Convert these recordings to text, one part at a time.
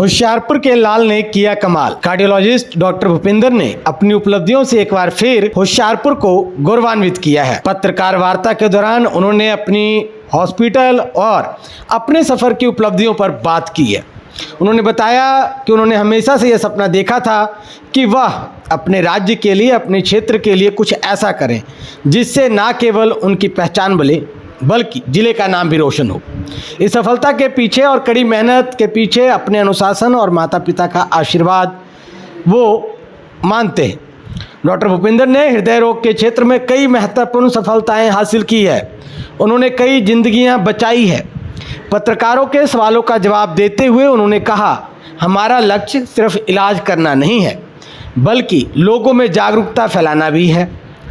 होशियारपुर के लाल ने किया कमाल। कार्डियोलॉजिस्ट डॉक्टर भूपिंदर ने अपनी उपलब्धियों से एक बार फिर होशियारपुर को गौरवान्वित किया है। पत्रकार वार्ता के दौरान उन्होंने अपनी हॉस्पिटल और अपने सफर की उपलब्धियों पर बात की है। उन्होंने बताया कि उन्होंने हमेशा से यह सपना देखा था कि वह अपने राज्य के लिए, अपने क्षेत्र के लिए कुछ ऐसा करें जिससे न केवल उनकी पहचान बने बल्कि जिले का नाम भी रोशन हो। इस सफलता के पीछे और कड़ी मेहनत के पीछे अपने अनुशासन और माता पिता का आशीर्वाद वो मानते हैं। डॉक्टर भूपिंदर ने हृदय रोग के क्षेत्र में कई महत्वपूर्ण सफलताएं हासिल की है। उन्होंने कई जिंदगियां बचाई है। पत्रकारों के सवालों का जवाब देते हुए उन्होंने कहा, हमारा लक्ष्य सिर्फ इलाज करना नहीं है बल्कि लोगों में जागरूकता फैलाना भी है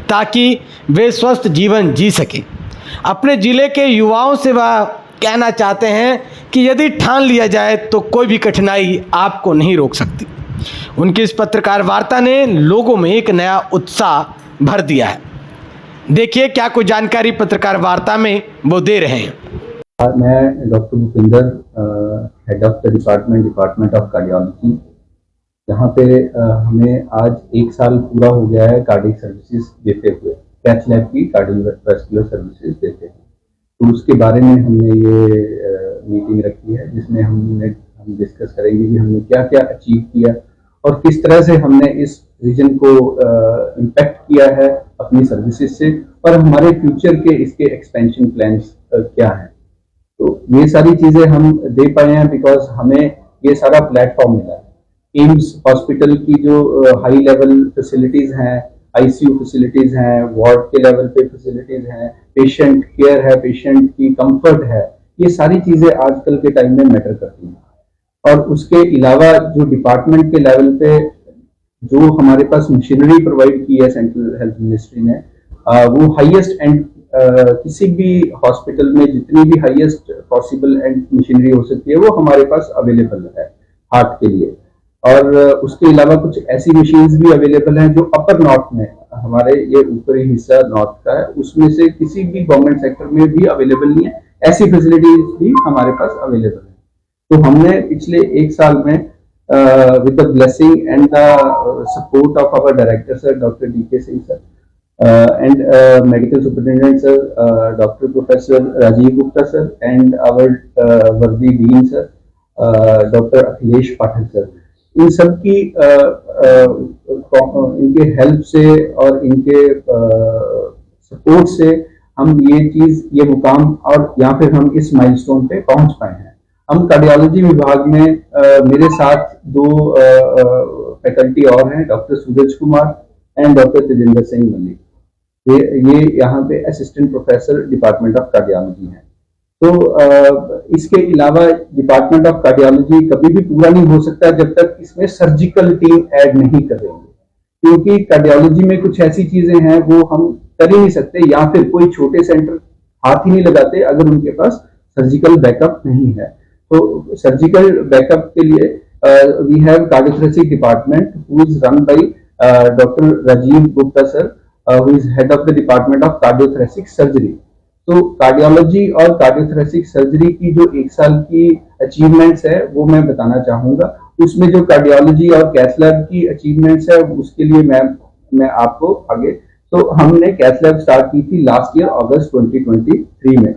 ताकि वे स्वस्थ जीवन जी सकें। अपने ज़िले के युवाओं से वह कहना चाहते हैं कि यदि ठान लिया जाए तो कोई भी कठिनाई आपको नहीं रोक सकती। उनकी इस पत्रकार वार्ता ने लोगों में एक नया उत्साह भर दिया है। देखिए क्या कुछ जानकारी पत्रकार वार्ता में वो दे रहे हैं। मैं doctor Bhupinder, head of the department of cardiology. यहाँ पे हमें आज 1 साल पूरा हो गया है कार्डियक सर्विसेज देते हुए, कैथ लैब की कार्डियोवैस्कुलर सर्विसेज देते हैं। तो उसके बारे में हमने ये मीटिंग रखी है जिसमें हम डिस्कस करेंगे कि हमने क्या क्या अचीव किया और किस तरह से हमने इस रीजन को इम्पैक्ट किया है अपनी सर्विसेज से, और हमारे फ्यूचर के इसके एक्सपेंशन प्लान्स क्या हैं। तो ये सारी चीज़ें हम दे पाए हैं बिकॉज हमें ये सारा प्लेटफॉर्म मिला है। एम्स हॉस्पिटल की जो हाई लेवल फैसिलिटीज़ हैं, आईसीयू फैसिलिटीज़ हैं, वार्ड के लेवल पे फैसिलिटीज़ हैं, पेशेंट केयर है, पेशेंट की कंफर्ट है, ये सारी चीज़ें आजकल के टाइम में मैटर करती हैं। और उसके अलावा जो डिपार्टमेंट के लेवल पे जो हमारे पास मशीनरी प्रोवाइड की है सेंट्रल हेल्थ मिनिस्ट्री ने, वो हाईएस्ट एंड किसी भी हॉस्पिटल में जितनी भी हाईएस्ट पॉसिबल एंड मशीनरी हो सकती है वो हमारे पास अवेलेबल है हार्ट के लिए। और उसके अलावा कुछ ऐसी मशीन्स भी अवेलेबल हैं जो अपर नॉर्थ में, हमारे ये ऊपरी हिस्सा नॉर्थ का है, उसमें से किसी भी गवर्नमेंट सेक्टर में भी अवेलेबल नहीं है। ऐसी फैसिलिटीज भी हमारे पास अवेलेबल है। तो हमने पिछले 1 साल में with the blessing and the support of our director sir doctor DK Singh sir and medical superintendent sir, Dr. Professor Rajiv Gupta sir, and our worthy dean sir, Dr. Akhilesh Pathak sir, इन सब की इनके help से और इनके support से हम ये मुकाम और यहाँ पे हम इस माइलस्टोन पे पहुंच पाए हैं। हम कार्डियोलॉजी विभाग में मेरे साथ 2 फैकल्टी और हैं, doctor Suraj Kumar and doctor Tejinder Singh Malik. ये यहाँ पे assistant professor department of cardiology हैं। तो इसके अलावा डिपार्टमेंट ऑफ कार्डियोलॉजी कभी भी पूरा नहीं हो सकता जब तक इसमें सर्जिकल टीम ऐड नहीं करेंगे, क्योंकि कार्डियोलॉजी में कुछ ऐसी चीजें हैं वो हम कर ही नहीं सकते, या फिर कोई छोटे सेंटर हाथ ही नहीं लगाते अगर उनके पास सर्जिकल बैकअप नहीं है। तो सर्जिकल बैकअप के लिए we have cardiothoracic department who is run by doctor Rajiv Gupta sir, who is head of the department of cardiothoracic surgery। तो कार्डियोलॉजी और कार्डियोथोरेसिक सर्जरी की जो 1 साल की अचीवमेंट्स है वो मैं बताना चाहूंगा। उसमें जो कार्डियोलॉजी और कैथ लैब की अचीवमेंट्स है उसके लिए मैं आपको आगे, तो हमने कैथ लैब स्टार्ट की थी लास्ट ईयर अगस्त 2023 में,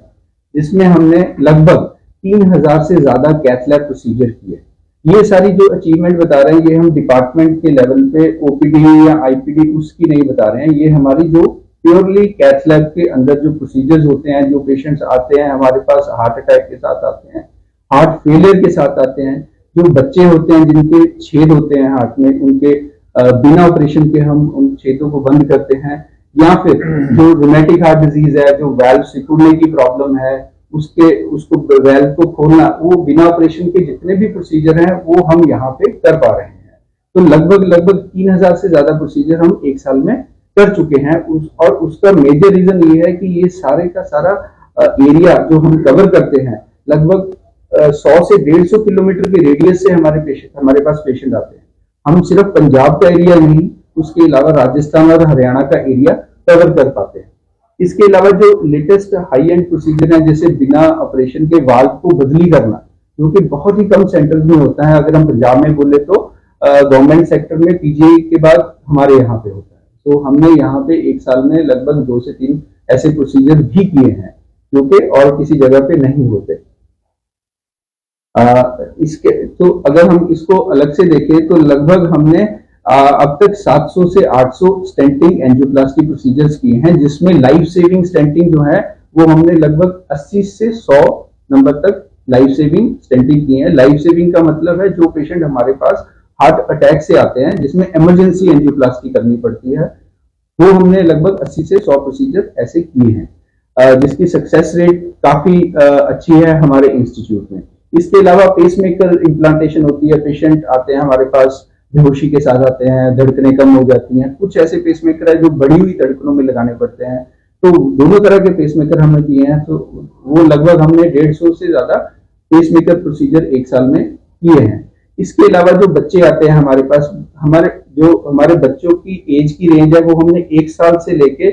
जिसमें हमने लगभग 3000 से ज्यादा कैथ लैब प्रोसीजर किए। ये सारी जो अचीवमेंट बता रहे हैं ये हम डिपार्टमेंट के लेवल पे OPD या IPD उसकी नहीं बता रहे हैं, ये हमारी जो प्योरली कैथ लैब के अंदर जो प्रोसीजर्स होते हैं, जो पेशेंट्स आते हैं हमारे पास हार्ट अटैक के साथ आते हैं, हार्ट फेलियर के साथ आते हैं, जो बच्चे होते हैं जिनके छेद होते हैं हार्ट में, उनके बिना ऑपरेशन के हम उन छेदों को बंद करते हैं, या फिर जो रूमेटिक हार्ट डिजीज है, जो वाल्व सिकुड़ने की प्रॉब्लम है, उसको वेल्व को खोलना, वो बिना ऑपरेशन के जितने भी प्रोसीजर हैं वो हम यहाँ पे कर पा रहे हैं। तो लगभग 3000 से ज्यादा प्रोसीजर हम 1 साल में कर चुके हैं। और उसका मेजर रीजन ये है कि ये सारे का सारा एरिया जो हम कवर करते हैं, लगभग 100 से 150 किलोमीटर के रेडियस से हमारे पास पेशेंट आते हैं। हम सिर्फ पंजाब का एरिया नहीं, उसके अलावा राजस्थान और हरियाणा का एरिया कवर कर पाते हैं। इसके अलावा जो लेटेस्ट हाई एंड प्रोसीजर है, जैसे बिना ऑपरेशन के वाल्व को बदली करना, जो कि बहुत ही कम सेंटर्स में होता है। अगर हम पंजाब में बोले तो गवर्नमेंट सेक्टर में पीजीआई के बाद हमारे यहाँ पे होता है। तो हमने यहाँ पे एक साल में लगभग 2 से 3 ऐसे प्रोसीजर भी किए हैं जो कि और किसी जगह पे नहीं होते। इसके तो अगर हम इसको अलग से देखें तो लगभग हमने अब तक 700 से 800 स्टेंटिंग एंजियोप्लास्टी प्रोसीजर्स किए हैं, जिसमें लाइफ सेविंग स्टेंटिंग जो है वो हमने लगभग 80 से 100 नंबर तक लाइफ सेविंग स्टेंटिंग की है। लाइफ सेविंग का मतलब है जो पेशेंट हमारे पास हार्ट अटैक से आते हैं जिसमें इमरजेंसी एंजियोप्लास्टी करनी पड़ती है, वो हमने लगभग 80 से 100 प्रोसीजर ऐसे किए हैं, जिसकी सक्सेस रेट काफी अच्छी है हमारे इंस्टीट्यूट में। इसके अलावा पेसमेकर इम्प्लांटेशन होती है, पेशेंट आते हैं हमारे पास बेहोशी के साथ आते हैं, धड़कनें कम हो जाती हैं। कुछ ऐसे पेसमेकर है जो बढ़ी हुई धड़कनों में लगाने पड़ते हैं, तो दोनों तरह के पेसमेकर हमने किए हैं। तो वो लगभग हमने 150 से ज्यादा पेसमेकर प्रोसीजर एक साल में किए हैं। इसके अलावा जो बच्चे आते हैं हमारे पास, हमारे बच्चों की एज की रेंज है वो हमने 1 साल से लेके,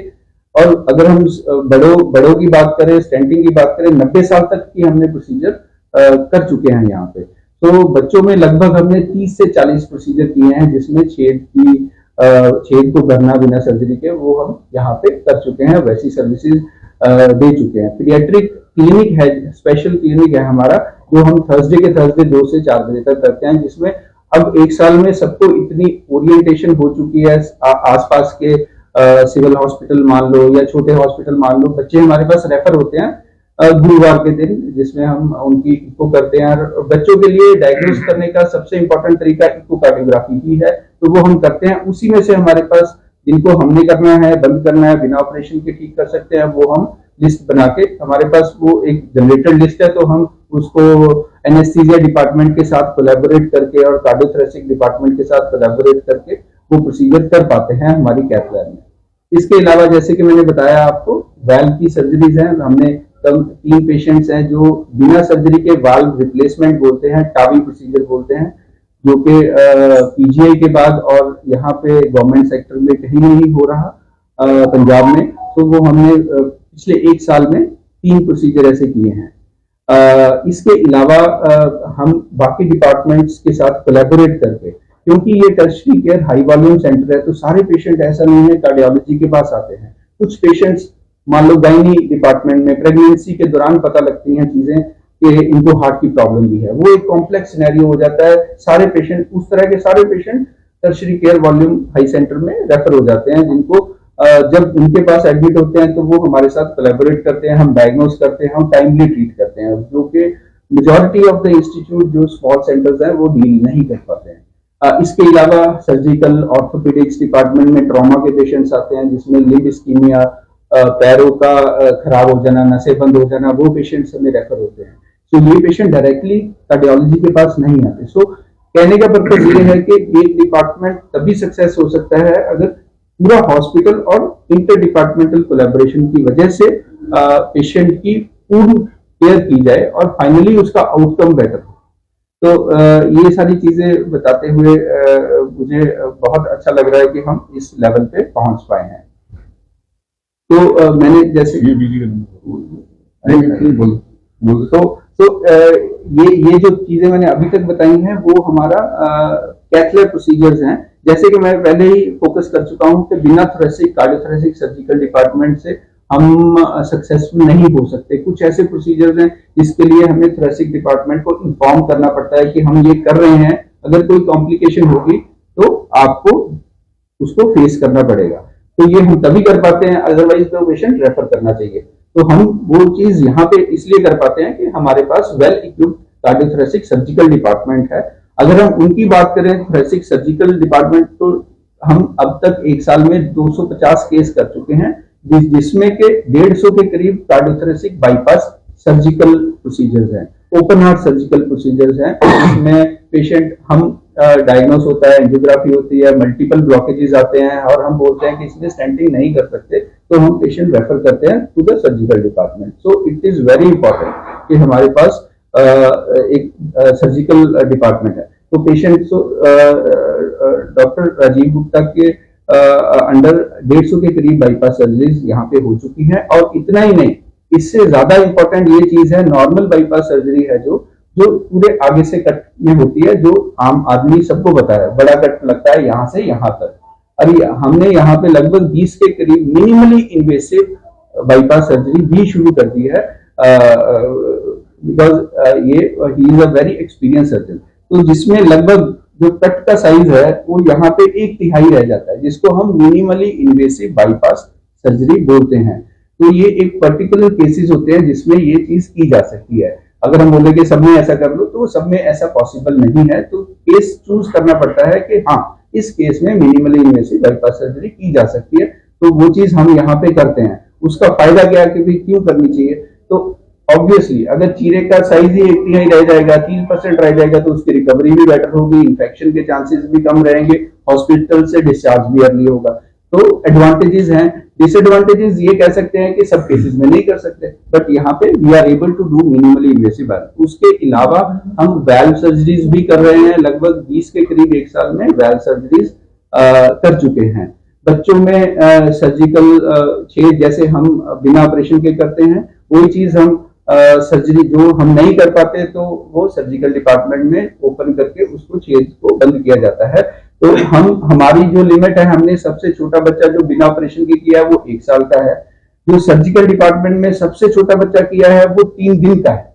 और अगर हम बड़ों की बात करें, स्टेंटिंग की बात करें, 90 साल तक की हमने प्रोसीजर कर चुके हैं यहाँ पे। तो बच्चों में लगभग हमने 30 से 40 प्रोसीजर किए हैं, जिसमें छेद को भरना बिना सर्जरी के वो हम यहाँ पे कर चुके हैं, वैसी सर्विसेज दे चुके हैं। पीडियाट्रिक क्लिनिक है, स्पेशल क्लिनिक है हमारा, जो हम थर्सडे के थर्सडे 2 से 4 बजे तक करते हैं, जिसमें अब एक साल में सबको इतनी ओरिएंटेशन हो चुकी है। आसपास के सिविल हॉस्पिटल मान लो या छोटे हॉस्पिटल मान लो, बच्चे हमारे पास रेफर होते हैं गुरुवार के दिन, जिसमें हम उनकी इको करते हैं। बच्चों के लिए डायग्नोस करने का सबसे इंपॉर्टेंट तरीका इकोकार्डियोग्राफी ही है, तो वो हम करते हैं। उसी में से हमारे पास जिनको हमने करना है, बंद करना है, बिना ऑपरेशन के ठीक कर सकते हैं, वो हम लिस्ट बना के, हमारे पास वो एक जनरेटेड लिस्ट है, तो हम उसको एनेस्थीसिया डिपार्टमेंट के साथ कोलैबोरेट करके और कार्डियोथोरेसिक डिपार्टमेंट के साथ कोलैबोरेट करके वो प्रोसीजर कर पाते हैं हमारी कैथ लैब में। इसके अलावा जैसे कि मैंने बताया आपको, वाल्व की सर्जरीज हैं, हमने 3 पेशेंट्स हैं जो बिना सर्जरी के वाल्व रिप्लेसमेंट बोलते हैं, टावी प्रोसीजर बोलते हैं, जो कि पीजीआई के बाद और यहाँ पे गवर्नमेंट सेक्टर में कहीं नहीं हो रहा पंजाब में। तो वो हमने पिछले 1 साल में 3 प्रोसीजर ऐसे किए हैं। इसके अलावा हम बाकी डिपार्टमेंट्स के साथ कोलैबोरेट करके, क्योंकि ये tertiary care high volume centre है, तो सारे पेशेंट ऐसा नहीं है कार्डियोलॉजी के पास आते हैं। कुछ पेशेंट्स मान लो गायनी डिपार्टमेंट में प्रेगनेंसी के दौरान पता लगती हैं चीजें कि इनको हार्ट की प्रॉब्लम भी है, वो एक कॉम्प्लेक्स सिनेरियो हो जाता है। सारे पेशेंट, उस तरह के सारे patient tertiary care volume high centre में रेफर हो जाते हैं, जिनको जब उनके पास एडमिट होते हैं तो वो हमारे साथ कोलैबोरेट करते हैं, हम डायग्नोस करते हैं, हम टाइमली ट्रीट करते हैं, जो कि मेजॉरिटी ऑफ द इंस्टीट्यूट जो स्मॉल सेंटर्स हैं वो डील नहीं कर पाते हैं। इसके अलावा सर्जिकल ऑर्थोपेडिक्स डिपार्टमेंट में ट्रॉमा के पेशेंट्स आते हैं, जिसमें लिम्ब इस्कीमिया, पैरों का खराब हो जाना, नसें बंद हो जाना, वो पेशेंट्स हमें रेफर होते हैं। सो ये पेशेंट डायरेक्टली कार्डियोलॉजी के पास नहीं आते। सो कहने का पर्पज ये है कि एक डिपार्टमेंट तभी सक्सेस हो सकता है अगर पूरा हॉस्पिटल और इंटर डिपार्टमेंटल कोलैबोरेशन की वजह से पेशेंट की पूर्ण केयर की जाए और फाइनली उसका आउटकम बेटर हो। तो ये सारी चीजें बताते हुए मुझे बहुत अच्छा लग रहा है कि हम इस लेवल पे पहुंच पाए हैं। तो मैंने जैसे ये जो चीजें मैंने अभी तक बताई हैं वो हमारा कैथ लैब प्रोसीजर्स हैं। जैसे कि मैं पहले ही फोकस कर चुका हूं कि बिना थोरेसिक कार्डियोथोरेसिक सर्जिकल डिपार्टमेंट से हम सक्सेसफुल नहीं हो सकते। कुछ ऐसे प्रोसीजर्स हैं जिसके लिए हमें थोरेसिक डिपार्टमेंट को इन्फॉर्म करना पड़ता है कि हम ये कर रहे हैं, अगर कोई कॉम्प्लिकेशन होगी तो आपको उसको फेस करना पड़ेगा। तो ये हम तभी कर पाते हैं, अदरवाइज तो पेशेंट रेफर करना चाहिए। तो हम वो चीज यहाँ पे इसलिए कर पाते हैं कि हमारे पास well equipped cardiothoracic surgical department है। अगर हम उनकी बात करें थोरेसिक सर्जिकल डिपार्टमेंट, तो हम अब तक एक साल में 250 केस कर चुके हैं, जिसमें के 150 के करीब कार्डियोथोरेसिक बाईपास सर्जिकल प्रोसीजर्स हैं, ओपन हार्ट सर्जिकल प्रोसीजर्स हैं, जिसमें पेशेंट हम डायग्नोस होता है, एंजियोग्राफी होती है, मल्टीपल ब्लॉकेजेस आते हैं और हम बोलते हैं कि इसमें स्टेंटिंग नहीं कर सकते, तो हम पेशेंट रेफर करते हैं to the surgical department. So it is very important कि हमारे पास एक सर्जिकल डिपार्टमेंट है। तो पेशेंट डॉक्टर राजीव गुप्ता के अंडर 150 के करीब बाईपास सर्जरीज यहाँ पे हो चुकी हैं। और इतना ही नहीं, इससे ज्यादा इंपॉर्टेंट ये चीज है, नॉर्मल बाईपास सर्जरी है जो जो पूरे आगे से कट में होती है, जो आम आदमी सबको पता है, बड़ा कट लगता है यहाँ से यहाँ तक। अभी हमने यहाँ पे लगभग 20 के करीब मिनिमली इन्वेसिव बाईपास सर्जरी भी शुरू कर दी है, बिकॉज ये he is a very experience surgeon. तो जिसमें लगभग जो कट का साइज है वो यहाँ पे 1/3 रह जाता है, जिसको हम मिनिमली इन्वेसिव बाईपास सर्जरी बोलते हैं। तो ये एक पर्टिकुलर केसेस होते हैं जिसमें ये चीज की जा सकती है। अगर हम बोले कि सब में ऐसा कर लो, तो सब में ऐसा पॉसिबल नहीं है, तो केस चूज करना पड़ता है कि हाँ इस केस में मिनिमली इन्वेसिव बाईपास सर्जरी की जा सकती है, तो वो चीज हम यहाँ पे करते हैं। उसका फायदा क्या है कि क्यों करनी चाहिए, तो ऑब्वियसली अगर चीरे का साइज ही 1/3 रह जाएगा, 3% रह जाएगा, तो उसकी रिकवरी भी बेटर होगी, इन्फेक्शन के चांसेस भी कम रहेंगे, हॉस्पिटल से डिस्चार्ज भी अर्ली होगा। तो एडवांटेजेस हैं। डिसएडवांटेजेस ये कह सकते हैं कि सब केसेस में नहीं कर सकते, बट यहाँ पे we are able to do minimally invasive valve. उसके अलावा हम वाल्व सर्जरीज भी कर रहे हैं, लगभग 20 के करीब एक साल में वाल्व सर्जरीज कर चुके हैं। बच्चों में सर्जिकल छेद जैसे हम बिना ऑपरेशन के करते हैं, वही चीज हम सर्जरी जो हम नहीं कर पाते तो वो सर्जिकल डिपार्टमेंट में ओपन करके उसको छेद को बंद किया जाता है। तो हमारी जो लिमिट है, हमने सबसे छोटा बच्चा जो बिना ऑपरेशन के किया है वो 1 साल का है। जो सर्जिकल डिपार्टमेंट में सबसे छोटा बच्चा किया है वो 3 दिन का है।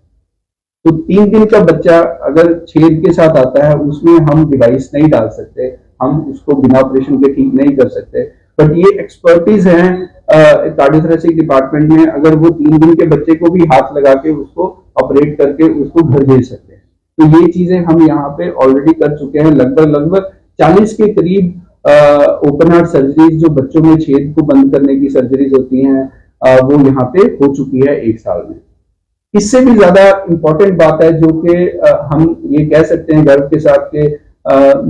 तो 3 दिन का बच्चा अगर छेद के साथ आता है, उसमें हम डिवाइस नहीं डाल सकते, हम उसको बिना ऑपरेशन के ठीक नहीं कर सकते। बट ये एक्सपर्टीज है कार्डियोथोरेसिक डिपार्टमेंट में, अगर वो 3 दिन के बच्चे को भी हाथ लगा के उसको ऑपरेट करके उसको घर भेज सकते हैं। तो ये चीजें हम यहाँ पे ऑलरेडी कर चुके हैं। लगभग 40 के करीब ओपन हार्ट सर्जरीज जो बच्चों में छेद को बंद करने की सर्जरीज होती हैं, वो यहाँ पे हो चुकी है 1 साल में। इससे भी ज्यादा इंपॉर्टेंट बात है जो कि हम ये कह सकते हैं गर्व के साथ कि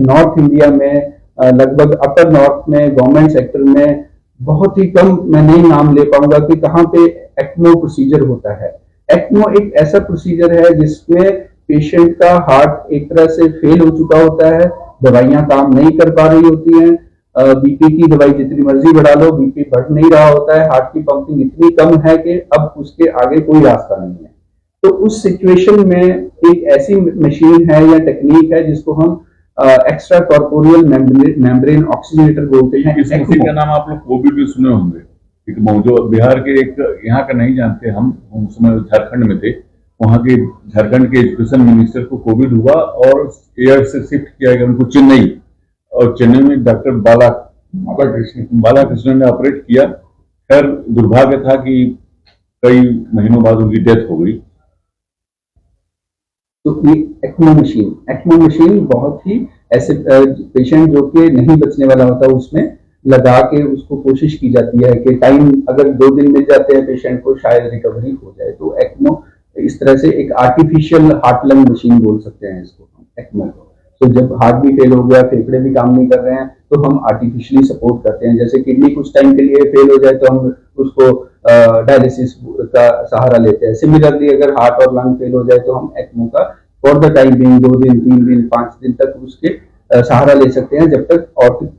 नॉर्थ इंडिया में लगभग अपर नॉर्थ में गवर्नमेंट सेक्टर में बहुत ही कम, मैं नहीं नाम ले पाऊंगा कि कहाँ पे एक्मो प्रोसीजर होता है। एक्मो एक ऐसा प्रोसीजर है जिसमें पेशेंट का हार्ट एक तरह से फेल हो चुका होता है, दवाइयां काम नहीं कर पा रही होती हैं, बीपी की दवाई जितनी मर्जी बढ़ा लो बीपी बढ़ नहीं रहा होता है, हार्ट की पंपिंग इतनी कम है कि अब उसके आगे कोई रास्ता नहीं है। तो उस सिचुएशन में एक ऐसी मशीन है या टेक्निक है जिसको हम एक्स्ट्रा कॉर्पोरियल मेम्ब्रेन ऑक्सीजनेटर बोलते हैं। इस मशीन का नाम आप लोग कोविड भी सुने होंगे, जो बिहार के एक यहाँ का नहीं जानते, हम उस समय झारखंड में थे, वहाँ के झारखंड के एजुकेशन मिनिस्टर को कोविड हुआ और एयर से शिफ्ट किया गया उनको चेन्नई, और चेन्नई में डॉक्टर बालाकृष्णन ने ऑपरेट किया। खैर दुर्भाग्य था कि कई महीनों बाद उनकी डेथ हो गई। तो ये एक्मो मशीन बहुत ही ऐसे पेशेंट जो कि नहीं बचने वाला होता उसमें लगा के उसको कोशिश की जाती है कि टाइम अगर 2 दिन मिल जाते हैं पेशेंट को शायद रिकवरी हो जाए। तो एक्मो इस तरह से एक आर्टिफिशियल हार्ट लंग मशीन बोल सकते हैं इसको एक्मो को। तो जब हार्ट भी फेल हो गया, फेफड़े भी काम नहीं कर रहे हैं, तो हम आर्टिफिशियली सपोर्ट करते हैं। जैसे किडनी कुछ टाइम के लिए फेल हो जाए तो हम उसको डायलिसिस का सहारा लेते हैं। सिमिलरली अगर हार्ट और लंग फेल हो जाए तो हम एक्मो का फॉर द टाइम बिंग 2 दिन 3 दिन 5 दिन तक उसके सहारा ले सकते हैं, जब तक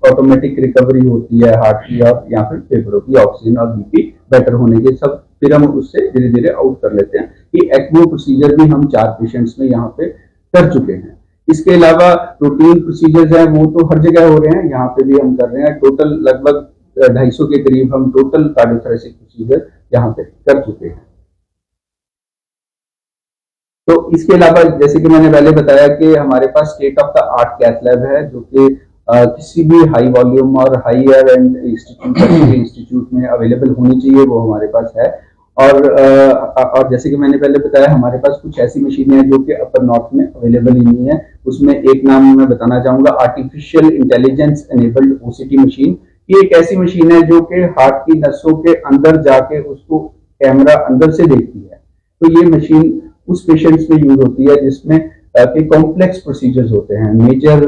ऑटोमेटिक रिकवरी होती है हार्ट की और या फिर फेफड़ों की ऑक्सीजन और बीपी बेटर होने के सब, फिर हम उससे धीरे धीरे आउट कर लेते हैं। ये एक्मो प्रोसीजर भी हम 4 पेशेंट्स में यहाँ पे कर चुके हैं। इसके अलावा रूटीन प्रोसीजर्स हैं वो तो हर जगह हो रहे हैं, यहाँ पे भी हम कर रहे हैं। टोटल लगभग 250 के करीब हम टोटल कार्डियोथोरेसिक प्रोसीजर यहाँ पे कर चुके हैं। तो इसके अलावा जैसे कि मैंने पहले बताया कि हमारे पास state of the art cath lab है जो कि किसी भी हाई वॉल्यूम और हायर एंड इंस्टीट्यूट में अवेलेबल होनी चाहिए, वो हमारे पास है। और जैसे कि मैंने पहले बताया हमारे पास कुछ ऐसी मशीनें हैं जो कि अपर नॉर्थ में अवेलेबल ही नहीं है। उसमें एक नाम मैं बताना चाहूंगा, artificial intelligence enabled OCT machine. ये एक ऐसी मशीन है जो कि हार्ट की नसों के अंदर जाके उसको कैमरा अंदर से देखती है। तो ये मशीन उस पेशेंट्स में यूज होती है जिसमें कॉम्प्लेक्स प्रोसीजर्स होते हैं, मेजर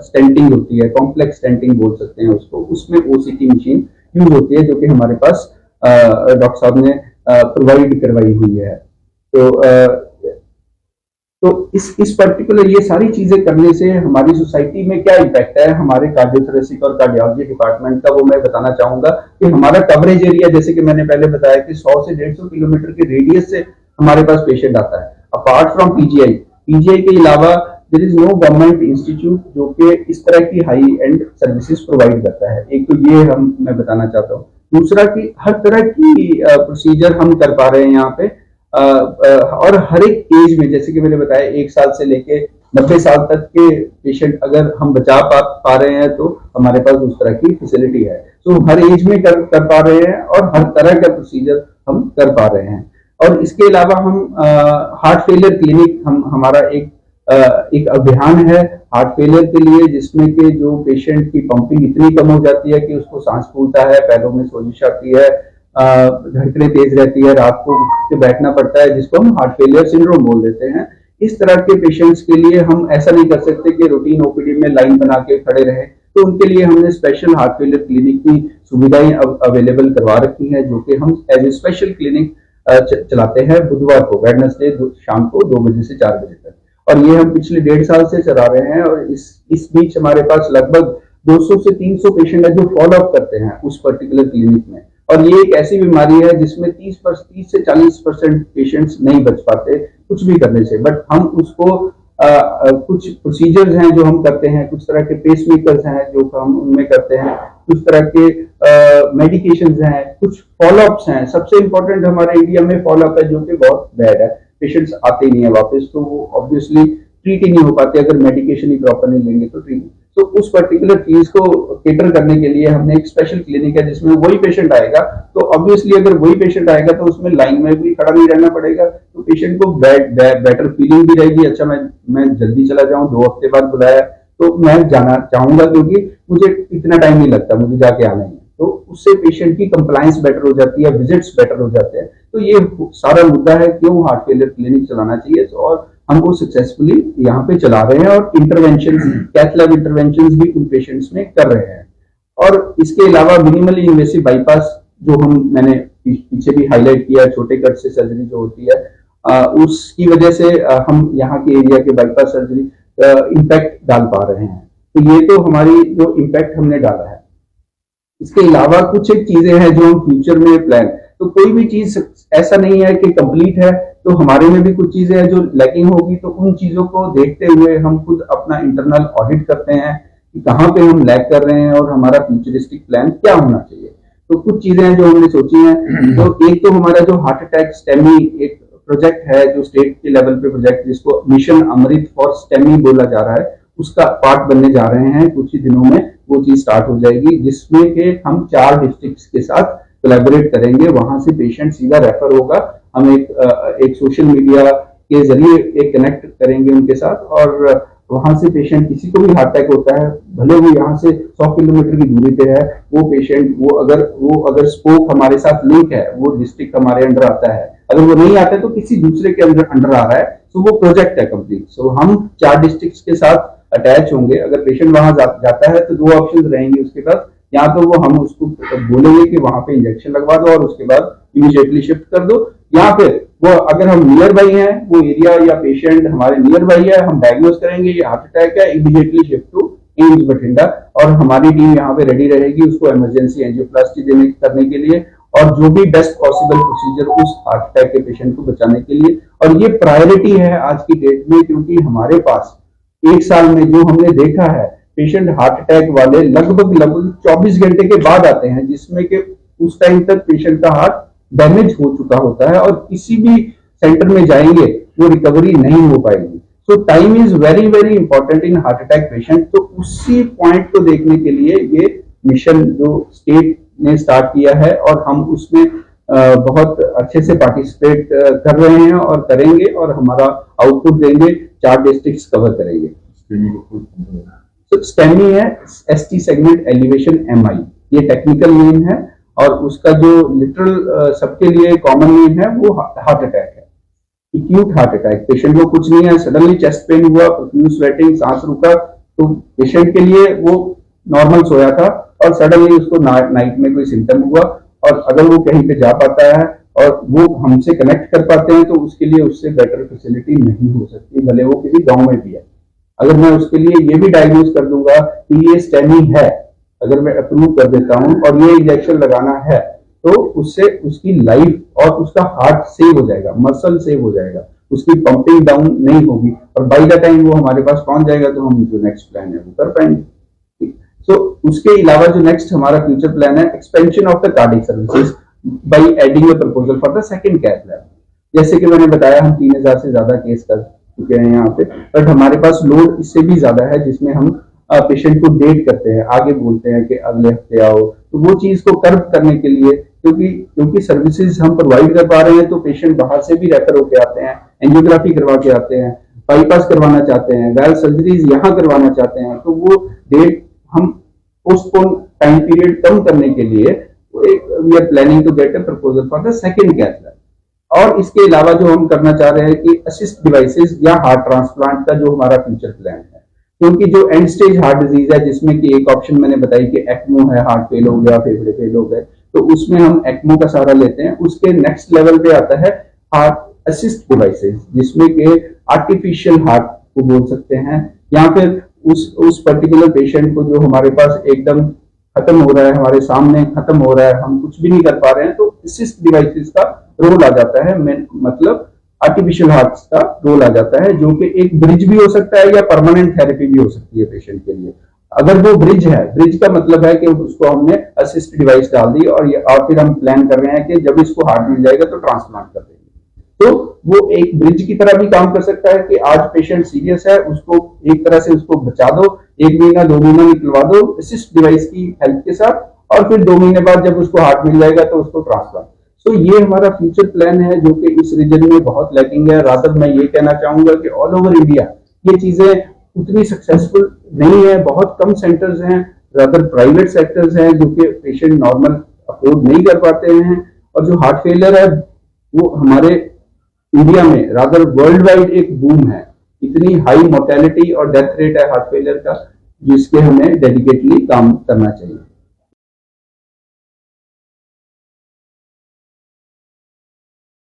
स्टेंटिंग होती है, कॉम्प्लेक्स स्टेंटिंग बोल सकते हैं उसको, उसमें ओसीटी मशीन यूज होती है जो कि हमारे पास डॉक्टर साहब ने प्रोवाइड करवाई हुई है। तो इस पर्टिकुलर ये सारी चीजें करने से हमारी सोसाइटी में क्या इम्पैक्ट है हमारे कार्डियोथोरेसिक और कार्डियोलॉजी डिपार्टमेंट का, वो मैं बताना चाहूंगा कि हमारा कवरेज एरिया जैसे कि मैंने पहले बताया कि 100 से 150 किलोमीटर के रेडियस से हमारे पास पेशेंट आता है। अपार्ट फ्रॉम पीजीआई के अलावा there is no government institute जो कि इस तरह की हाई एंड सर्विसेज प्रोवाइड करता है। एक तो ये मैं बताना चाहता हूँ। दूसरा कि हर तरह की प्रोसीजर हम कर पा रहे हैं यहाँ पे, और हर एक एज में, जैसे कि मैंने बताया 1 साल से लेके 90 साल तक के पेशेंट अगर हम बचा पा रहे हैं तो हमारे पास उस तरह की फैसिलिटी है। तो हर एज में कर पा रहे हैं और हर तरह का प्रोसीजर हम कर पा रहे हैं। और इसके अलावा हम हार्ट फेलियर क्लिनिक, हमारा एक अभियान है हार्ट फेलियर के लिए, जिसमें कि जो पेशेंट की पंपिंग इतनी कम हो जाती है कि उसको सांस फूलता है, पैरों में सोजिश आती है, धड़कनें तेज रहती है, रात को उठ के बैठना पड़ता है, जिसको हम हार्ट फेलियर सिंड्रोम बोल देते हैं। इस तरह के पेशेंट्स के लिए हम ऐसा नहीं कर सकते कि रूटीन ओपीडी में लाइन बना के खड़े रहे, तो उनके लिए हमने स्पेशल हार्ट फेलियर क्लिनिक की सुविधाएं अवेलेबल करवा रखी हैं, जो कि हम एज ए स्पेशल क्लिनिक चलाते हैं बुधवार को, वेडनेसडे शाम को 2 बजे से 4 बजे तक। और ये हम पिछले 1.5 साल से चला रहे हैं। और इस बीच हमारे पास लगभग 200 से 300 पेशेंट है जो फॉलो अप करते हैं उस पर्टिकुलर क्लिनिक में। और ये एक ऐसी बीमारी है जिसमें 30 से 40% पेशेंट्स नहीं बच पाते कुछ भी करने से, बट हम उसको कुछ प्रोसीजर्स हैं जो हम करते हैं, कुछ तरह के पेस मेकर्स हैं जो हम उनमें करते हैं, कुछ तरह के मेडिकेशंस हैं, कुछ फॉलोअप्स हैं। सबसे इंपॉर्टेंट हमारे इंडिया में फॉलोअप है जो कि बहुत बैड है, पेशेंट्स आते ही नहीं है वापस, तो वो ऑब्वियसली ट्रीट ही नहीं हो पाते अगर मेडिकेशन ही प्रॉपर नहीं लेंगे तो ट्रीट। तो उस पर्टिकुलर चीज को केटर करने के लिए हमने एक स्पेशल क्लिनिक है जिसमें वही पेशेंट आएगा, तो ऑब्वियसली अगर वही पेशेंट आएगा तो उसमें लाइन में भी खड़ा नहीं रहना पड़ेगा, तो पेशेंट को बेटर फीलिंग भी रहेगी, अच्छा मैं जल्दी चला जाऊं, 2 हफ्ते बाद बुलाया तो मैं जाना चाहूंगा क्योंकि मुझे इतना टाइम नहीं लगता, मुझे जाके आना ही है। तो उससे पेशेंट की कंप्लायंस बेटर हो जाती है, विजिट्स बेटर हो जाते हैं। तो ये सारा मुद्दा है क्यों हार्ट फेलियर क्लिनिक चलाना चाहिए, और हम वो सक्सेसफुली यहाँ पे चला रहे हैं और इंटरवेंशन, कैथ लैब इंटरवेंशन भी उन पेशेंट्स में कर रहे हैं। और इसके अलावा मिनिमली इन्वेसिव बाईपास जो मैंने पीछे भी हाईलाइट किया, छोटे कट से सर्जरी जो होती है, उसकी वजह से हम यहाँ के एरिया के बाईपास सर्जरी इम्पैक्ट डाल पा रहे हैं। तो ये तो हमारी जो इम्पैक्ट हमने डाला है। इसके अलावा कुछ एक चीजें हैं जो हम फ्यूचर में प्लान, तो कोई भी चीज ऐसा नहीं है कि कंप्लीट है, तो हमारे में भी कुछ चीजें हैं जो लैकिंग होगी, तो उन चीजों को देखते हुए हम खुद अपना इंटरनल ऑडिट करते हैं कि कहाँ पे हम लैग कर रहे हैं और हमारा फ्यूचरिस्टिक प्लान क्या होना चाहिए। तो कुछ चीजें हैं जो हमने सोची हैं। तो एक तो हमारा जो हार्ट अटैक स्टेमी एक प्रोजेक्ट है जो स्टेट के लेवल पे प्रोजेक्ट, जिसको मिशन अमृत फॉर स्टेमी बोला जा रहा है, उसका पार्ट बनने जा रहे हैं। कुछ ही दिनों में वो चीज स्टार्ट हो जाएगी, जिसमें के हम 4 डिस्ट्रिक्ट्स के साथ कोलैबोरेट करेंगे, वहां से पेशेंट सीधा रेफर होगा, हम एक सोशल मीडिया के जरिए एक कनेक्ट करेंगे उनके साथ, और वहां से पेशेंट किसी को भी हार्ट अटैक होता है, भले वो यहाँ से 100 किलोमीटर की दूरी पे है, वो पेशेंट वो अगर स्पोक हमारे साथ लिंक है, वो डिस्ट्रिक्ट हमारे अंडर आता है, अगर वो नहीं आता है तो किसी दूसरे के अंडर आ रहा है, तो वो प्रोजेक्ट है कंप्लीट। सो हम 4 डिस्ट्रिक्ट्स के साथ अटैच होंगे। अगर पेशेंट वहां जाता है तो 2 ऑप्शन रहेंगे उसके पास, या तो वो हम उसको बोलेंगे कि वहां पे इंजेक्शन लगवा दो और उसके बाद इमीडिएटली शिफ्ट कर दो, या फिर वो अगर हम नियर बाई हैं, वो एरिया या पेशेंट हमारे नियर बाई है, हम डायग्नोज करेंगे ये हार्ट अटैक है, immediately shift to AIIMS Bathinda, और हमारी टीम यहाँ पे रेडी रहेगी उसको इमरजेंसी एंजियोप्लास्टी करने के लिए, और जो भी बेस्ट पॉसिबल प्रोसीजर उस हार्ट अटैक के पेशेंट को बचाने के लिए। और ये प्रायोरिटी है आज की डेट में, क्योंकि हमारे पास 1 साल में जो हमने देखा है, पेशेंट हार्ट अटैक वाले लगभग 24 घंटे के बाद आते हैं, जिसमें कि उस टाइम तक पेशेंट का हार्ट डैमेज हो चुका होता है और किसी भी सेंटर में जाएंगे वो रिकवरी नहीं हो पाएगी। सो time is very very important in heart attack patient. तो उसी पॉइंट को देखने के लिए ये मिशन जो स्टेट ने स्टार्ट किया है, और हम उसमें बहुत अच्छे से पार्टिसिपेट कर रहे हैं और करेंगे, और हमारा आउटपुट देंगे, 4 डिस्ट्रिक्ट्स कवर करेंगे। तो स्टेमी है ST सेगमेंट एलिवेशन MI, ये टेक्निकल नेम है, और उसका जो लिटरल सबके लिए कॉमन नेम है वो हार्ट अटैक है, एक्यूट हार्ट अटैक। पेशेंट को कुछ नहीं है, सडनली चेस्ट पेन हुआ, प्रोफ्यूज स्वेटिंग, सांस रुका, तो पेशेंट के लिए वो नॉर्मल सोया था और सडनली उसको नाइट में कोई सिम्टम हुआ, और अगर वो कहीं पे जा पाता है और वो हमसे कनेक्ट कर पाते हैं तो उसके लिए उससे बेटर फैसिलिटी नहीं हो सकती, भले वो किसी गांव में भी है। अगर मैं उसके लिए ये भी डायग्नोज कर दूंगा कि ये स्टेमी है, अगर मैं अप्रूव कर देता हूं और ये इंजेक्शन लगाना है, तो उससे उसकी लाइफ और उसका हार्ट सेव हो जाएगा, मसल सेव हो जाएगा। उसकी पंपिंग डाउन नहीं होगी और बाई द टाइम वो हमारे पास पहुंच जाएगा तो हम जो नेक्स्ट प्लान है वो कर पाएंगे। सो उसके अलावा जो नेक्स्ट हमारा फ्यूचर प्लान है, expansion of the cardiac services by adding a proposal for the second cath lab. जैसे कि मैंने बताया हम 3000 से ज्यादा केस कर चुके हैं यहाँ पे, बट हमारे पास लोड इससे भी ज्यादा है जिसमें हम पेशेंट को डेट करते हैं, आगे बोलते हैं कि अगले हफ्ते आओ। तो वो चीज को कर्व करने के लिए, क्योंकि सर्विसेज हम प्रोवाइड कर पा रहे हैं तो पेशेंट बाहर से भी रेफर होके आते हैं, एंजियोग्राफी करवा के आते हैं, बाईपास करवाना चाहते हैं, वेल सर्जरीज यहाँ करवाना चाहते हैं, तो वो डेट हम पोस्टपोन टाइम पीरियड कम करने के लिए we are planning to get a proposal for the second cath lab. और इसके अलावा जो हम करना चाह रहे हैं कि असिस्ट डिवाइसेस या हार्ट ट्रांसप्लांट का जो हमारा फ्यूचर प्लान है, क्योंकि जो एंड स्टेज हार्ट डिजीज है जिसमें कि एक ऑप्शन मैंने बताई कि एक्मो है, हार्ट फेल हो गया, फेफड़े फेल हो गए, तो उसमें हम एक्मो का सहारा लेते हैं। उसके नेक्स्ट लेवल पे आता है हार्ट असिस्ट डिवाइसेस जिसमें कि आर्टिफिशियल हार्ट को बोल सकते हैं, या फिर उस पर्टिकुलर पेशेंट को जो हमारे पास एकदम खत्म हो रहा है, हमारे सामने खत्म हो रहा है, हम कुछ भी नहीं कर पा रहे हैं, तो असिस्ट डिवाइसेस का रोल आ जाता है, मतलब आर्टिफिशियल हार्ट का रोल आ जाता है, जो कि एक ब्रिज भी हो सकता है या परमानेंट थेरेपी भी हो सकती है पेशेंट के लिए। अगर वो ब्रिज है, ब्रिज का मतलब है कि उसको हमने असिस्ट डिवाइस डाल दी और फिर हम प्लान कर रहे हैं कि जब इसको हार्ट मिल जाएगा तो ट्रांसप्लांट कर देंगे, तो वो एक ब्रिज की तरह भी काम कर सकता है कि आज पेशेंट सीरियस है, उसको एक तरह से उसको बचा दो, 1 महीना 2 महीना निकलवा दो असिस्ट डिवाइस की हेल्प के साथ, और फिर 2 महीने बाद जब उसको हार्ट मिल जाएगा तो उसको ट्रांसप्लांट। तो ये हमारा फ्यूचर प्लान है जो कि इस रीजन में बहुत लैकिंग है। रादर मैं ये कहना चाहूंगा कि ऑल ओवर इंडिया ये चीजें उतनी सक्सेसफुल नहीं है, बहुत कम सेंटर्स हैं, रादर प्राइवेट सेक्टर्स हैं जो कि पेशेंट नॉर्मल अफोर्ड नहीं कर पाते हैं, और जो हार्ट फेलियर है वो हमारे इंडिया में रादर वर्ल्ड वाइड एक बूम है। इतनी हाई मोर्टेलिटी और डेथ रेट है हार्ट फेलियर का, जिसके हमें डेडिकेटली काम करना चाहिए।